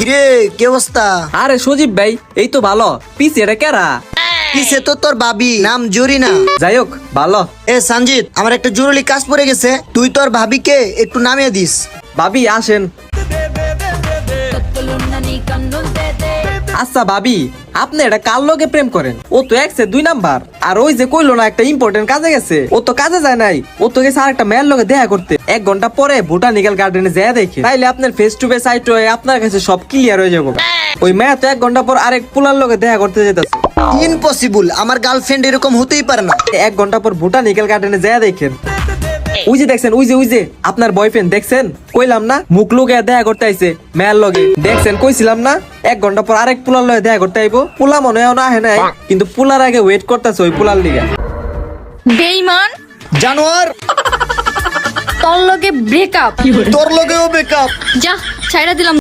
কিরে কি অবস্থা? আরে সজীব ভাই, এই তো ভালো। পিছে এটা কেরা? কিসে তো তোর ভাবি, নাম জরিনা। যাই হোক, ভালো। এ সঞ্জিত, আমার একটা জরুরি কাজ পড়ে গেছে, তুই তোর ভাবিকে একটু নামিয়ে দিস। ভাবি আসেন। আচ্ছা ভাবি, আপনি এটা কার লগে প্রেম করেন? ও তো একসে 2 নাম্বার। আর ওই যে কইলো না একটা ইম্পর্টেন্ট কাজে গেছে, ও তো কাজে যায় নাই। ও তো গেছে আরেকটা মেয়ের লগে দেখা করতে। 1 ঘন্টা পরে বোটানিক্যাল গার্ডেনে যায় দেখে, তাইলে আপনার ফেস টু ফেস আইটো আপনার কাছে সব ক্লিয়ার হয়ে যাবো। ওই মেয়ে তো 1 ঘন্টা পর আরেক পুলার লগে দেখা করতে যেতেছে। ইম্পসিবল, আমার গার্লফ্রেন্ড এরকম হতেই পারে না। 1 ঘন্টা পর বোটানিক্যাল গার্ডেনে যায় দেখেন, ওই যে দেখছেন, ওই যে আপনার বয়ফ্রেন্ড দেখছেন? কইলাম না মুখ লগে দেখা করতে আইছে মেয়ের লগে। দেখছেন, কইছিলাম না 1 ঘন্টা পর আরেক পুলার লগে দেখা করতে আইবো। পুলা মনে হয় না আহে নাই, কিন্তু পুলার আগে ওয়েট করতেছে ওই পুলার লিগা। বেঈমান, জানোয়ার, তোর লগে ব্রেকআপ। তোর লগেও বেকআপ। যা, ছাইড়া দিলাম।